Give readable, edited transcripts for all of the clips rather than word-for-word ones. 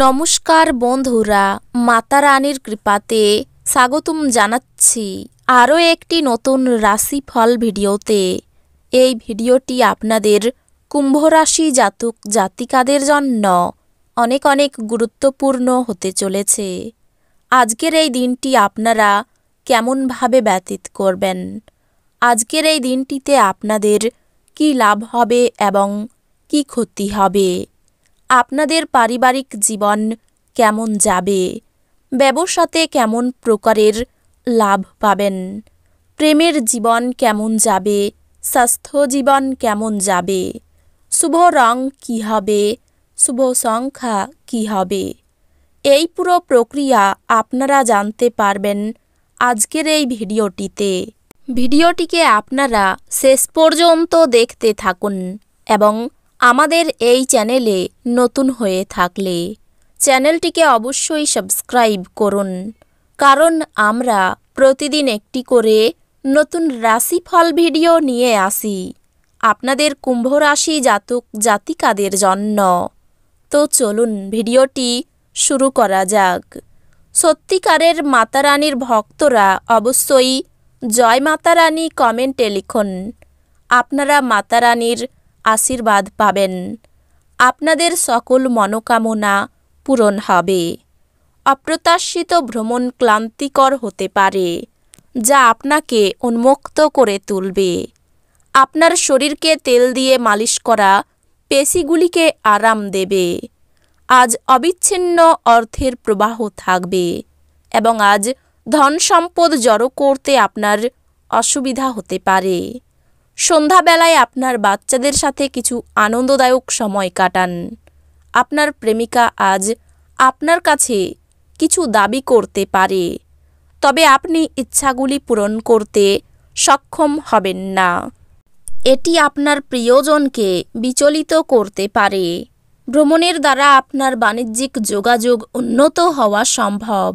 নমস্কার বন্ধুরা, মাতা রানীর কৃপাতে স্বাগতম জানাচ্ছি আরও একটি নতুন রাশিফল ভিডিওতে। এই ভিডিওটি আপনাদের কুম্ভ রাশি জাতক জাতিকাদের জন্য অনেক অনেক গুরুত্বপূর্ণ হতে চলেছে। আজকের এই দিনটি আপনারা কেমনভাবে ব্যতীত করবেন, আজকের এই দিনটিতে আপনাদের কি লাভ হবে এবং কি ক্ষতি হবে, আপনাদের পারিবারিক জীবন কেমন যাবে, ব্যবসাতে কেমন প্রকারের লাভ পাবেন, প্রেমের জীবন কেমন যাবে, স্বাস্থ্য জীবন কেমন যাবে, শুভ রং কী হবে, শুভ সংখ্যা কী হবে, এই পুরো প্রক্রিয়া আপনারা জানতে পারবেন আজকের এই ভিডিওটিতে। ভিডিওটিকে আপনারা শেষ পর্যন্ত দেখতে থাকুন এবং আমাদের এই চ্যানেলে নতুন হয়ে থাকলে চ্যানেলটিকে অবশ্যই সাবস্ক্রাইব করুন, কারণ আমরা প্রতিদিন একটি করে নতুন রাশিফল ভিডিও নিয়ে আসি আপনাদের কুম্ভ রাশি জাতক জাতিকাদের জন্য। তো চলুন ভিডিওটি শুরু করা যাক। সত্যিকারের মাতা রানীর ভক্তরা অবশ্যই জয় মাতা রানী কমেন্টে লিখুন। আপনারা মাতা রানীর আশীর্বাদ পাবেন, আপনাদের সকল মনোকামনা পূরণ হবে। অপ্রত্যাশিত ভ্রমণ ক্লান্তিকর হতে পারে, যা আপনাকে উন্মুক্ত করে তুলবে। আপনার শরীরকে তেল দিয়ে মালিশ করা পেশিগুলিকে আরাম দেবে। আজ অবিচ্ছিন্ন অর্থের প্রবাহ থাকবে এবং আজ ধন সম্পদ জড়ো করতে আপনার অসুবিধা হতে পারে। সন্ধ্যাবেলায় আপনার বাচ্চাদের সাথে কিছু আনন্দদায়ক সময় কাটান। আপনার প্রেমিকা আজ আপনার কাছে কিছু দাবি করতে পারে, তবে আপনি ইচ্ছাগুলি পূরণ করতে সক্ষম হবেন না। এটি আপনার প্রিয়জনকে বিচলিত করতে পারে। ভ্রমণের দ্বারা আপনার বাণিজ্যিক যোগাযোগ উন্নত হওয়া সম্ভব।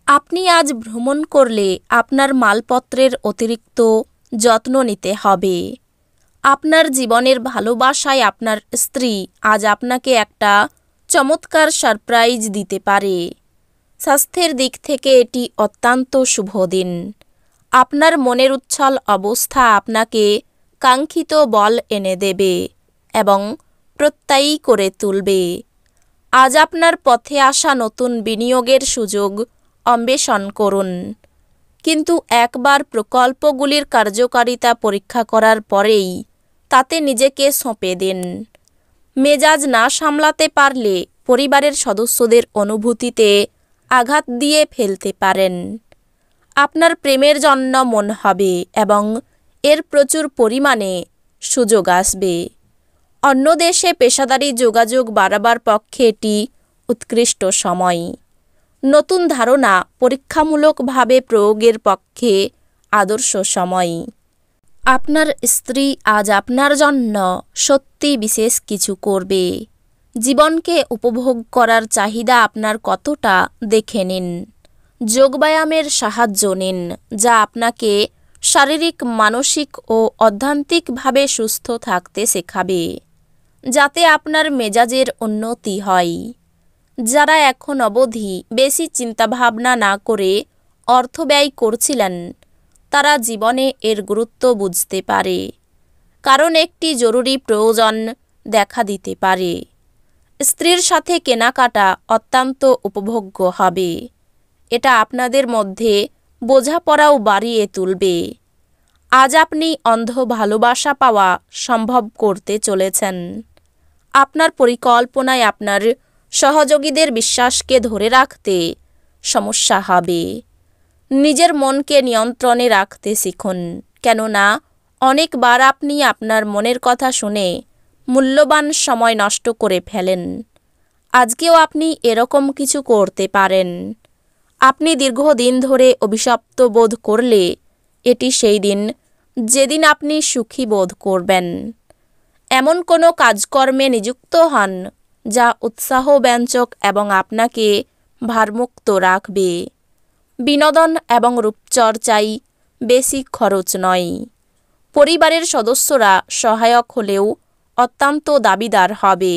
আপনি আজ ভ্রমণ করলে আপনার মালপত্রের অতিরিক্ত যত্ন নিতে হবে। আপনার জীবনের ভালোবাসায় আপনার স্ত্রী আজ আপনাকে একটা চমৎকার সারপ্রাইজ দিতে পারে। স্বাস্থ্যের দিক থেকে এটি অত্যন্ত শুভ দিন। আপনার মনের উচ্ছল অবস্থা আপনাকে কাঙ্ক্ষিত বল এনে দেবে এবং প্রত্যয়ী করে তুলবে। আজ আপনার পথে আসা নতুন বিনিয়োগের সুযোগ অন্বেষণ করুন, কিন্তু একবার প্রকল্পগুলির কার্যকারিতা পরীক্ষা করার পরেই তাতে নিজেকে সঁপে দিন। মেজাজ না সামলাতে পারলে পরিবারের সদস্যদের অনুভূতিতে আঘাত দিয়ে ফেলতে পারেন। আপনার প্রেমের জন্য মন হবে এবং এর প্রচুর পরিমাণে সুযোগ আসবে। অন্য দেশে পেশাদারি যোগাযোগ বাড়াবার পক্ষে এটি উৎকৃষ্ট সময়। নতুন ধারণা পরীক্ষামূলকভাবে প্রয়োগের পক্ষে আদর্শ সময়। আপনার স্ত্রী আজ আপনার জন্য সত্যি বিশেষ কিছু করবে। জীবনকে উপভোগ করার চাহিদা আপনার কতটা দেখে নিন। যোগব্যায়ামের সাহায্য নিন, যা আপনাকে শারীরিক, মানসিক ও অধ্যাত্মিকভাবে সুস্থ থাকতে শেখাবে, যাতে আপনার মেজাজের উন্নতি হয়। যারা এখন অবধি বেশি চিন্তাভাবনা না করে অর্থ ব্যয় করছিলেন, তারা জীবনে এর গুরুত্ব বুঝতে পারে, কারণ একটি জরুরি প্রয়োজন দেখা দিতে পারে। স্ত্রীর সাথে কেনাকাটা অত্যন্ত উপভোগ্য হবে। এটা আপনাদের মধ্যে বোঝাপড়াও বাড়িয়ে তুলবে। আজ আপনি অন্ধ ভালোবাসা পাওয়া সম্ভব করতে চলেছেন। আপনার পরিকল্পনায় আপনার সহযোগীদের বিশ্বাসকে ধরে রাখতে সমস্যা হবে। নিজের মনকে নিয়ন্ত্রণে রাখতে শিখুন, কেননা অনেকবার আপনি আপনার মনের কথা শুনে মূল্যবান সময় নষ্ট করে ফেলেন। আজকেও আপনি এরকম কিছু করতে পারেন। আপনি দীর্ঘদিন ধরে অভিশপ্ত বোধ করলে এটি সেই দিন যেদিন আপনি সুখী বোধ করবেন। এমন কোনো কাজকর্মে নিযুক্ত হন যা উৎসাহব্যঞ্জক এবং আপনাকে ভারমুক্ত রাখবে। বিনোদন এবং রূপচর্চায় বেশি খরচ নয়। পরিবারের সদস্যরা সহায়ক হলেও অত্যন্ত দাবিদার হবে।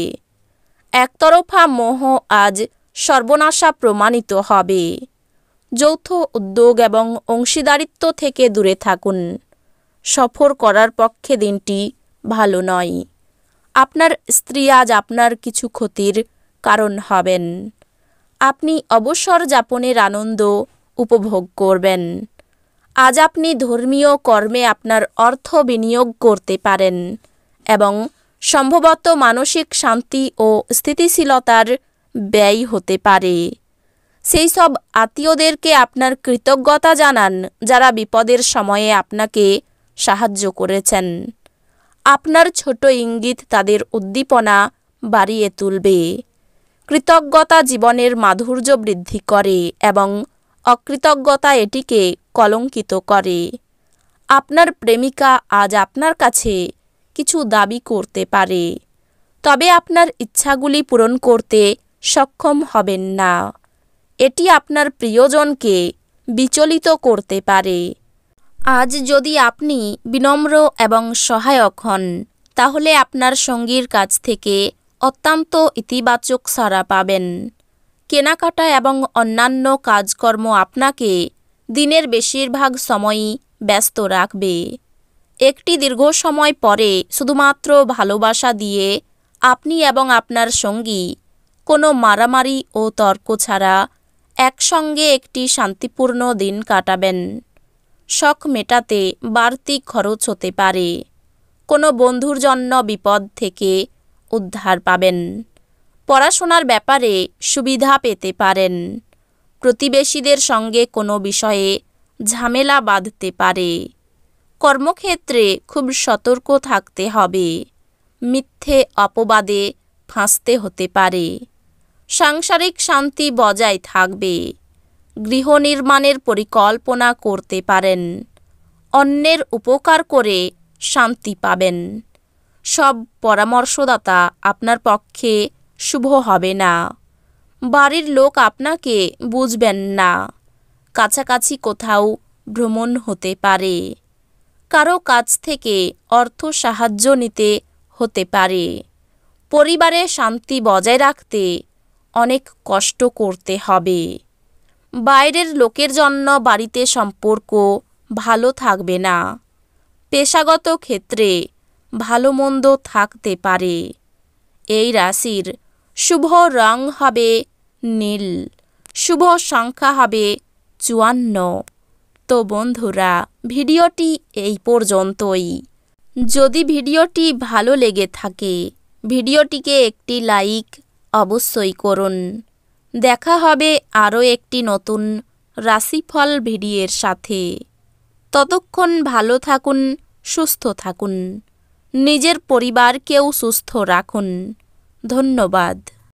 একতরফা মোহ আজ সর্বনাশা প্রমাণিত হবে। যৌথ উদ্যোগ এবং অংশীদারিত্ব থেকে দূরে থাকুন। সফর করার পক্ষে দিনটি ভালো নয়। আপনার স্ত্রী আজ আপনার কিছু ক্ষতির কারণ হবেন। আপনি অবসর যাপনের আনন্দ উপভোগ করবেন। আজ আপনি ধর্মীয় কর্মে আপনার অর্থ বিনিয়োগ করতে পারেন এবং সম্ভবত মানসিক শান্তি ও স্থিতিশীলতার ব্যয় হতে পারে। সেই সব আত্মীয়দেরকে আপনার কৃতজ্ঞতা জানান যারা বিপদের সময়ে আপনাকে সাহায্য করেছেন। আপনার ছোট ইঙ্গিত তাদের উদ্দীপনা বাড়িয়ে তুলবে। কৃতজ্ঞতা জীবনের মাধুর্য বৃদ্ধি করে এবং অকৃতজ্ঞতা এটিকে কলঙ্কিত করে। আপনার প্রেমিকা আজ আপনার কাছে কিছু দাবি করতে পারে, তবে আপনার ইচ্ছাগুলি পূরণ করতে সক্ষম হবেন না। এটি আপনার প্রিয়জনকে বিচলিত করতে পারে। আজ যদি আপনি বিনম্র এবং সহায়ক হন, তাহলে আপনার সঙ্গীর কাছ থেকে অত্যন্ত ইতিবাচক সাড়া পাবেন। কেনাকাটা এবং অন্যান্য কাজকর্ম আপনাকে দিনের বেশিরভাগ সময়ই ব্যস্ত রাখবে। একটি দীর্ঘ সময় পরে শুধুমাত্র ভালোবাসা দিয়ে আপনি এবং আপনার সঙ্গী কোনো মারামারি ও তর্ক ছাড়া একসঙ্গে একটি শান্তিপূর্ণ দিন কাটাবেন। শখ মেটাতে বাড়তি খরচ হতে পারে। কোনো বন্ধুর জন্য বিপদ থেকে উদ্ধার পাবেন। পড়াশোনার ব্যাপারে সুবিধা পেতে পারেন। প্রতিবেশীদের সঙ্গে কোনো বিষয়ে ঝামেলা বাঁধতে পারে। কর্মক্ষেত্রে খুব সতর্ক থাকতে হবে। মিথ্যে অপবাদে ফাঁসতে হতে পারে। সাংসারিক শান্তি বজায় থাকবে। গৃহ নির্মাণের পরিকল্পনা করতে পারেন। অন্যের উপকার করে শান্তি পাবেন। সব পরামর্শদাতা আপনার পক্ষে শুভ হবে না। বাড়ির লোক আপনাকে বুঝবেন না। কাছাকাছি কোথাও ভ্রমণ হতে পারে। কারো কাছ থেকে অর্থ সাহায্য নিতে হতে পারে। পরিবারে শান্তি বজায় রাখতে অনেক কষ্ট করতে হবে। বাইরের লোকের জন্য বাড়িতে সম্পর্ক ভালো থাকবে না। পেশাগত ক্ষেত্রে ভালো মন্দ থাকতে পারে। এই রাশির শুভ রং হবে নীল। শুভ সংখ্যা হবে 54। তো বন্ধুরা, ভিডিওটি এই পর্যন্তই। যদি ভিডিওটি ভালো লেগে থাকে, ভিডিওটিকে একটি লাইক অবশ্যই করুন। দেখা হবে আরও একটি নতুন রাশিফল ভিডিওর সাথে। ততক্ষণ ভালো থাকুন, সুস্থ থাকুন। নিজের পরিবারকেও সুস্থ রাখুন। ধন্যবাদ।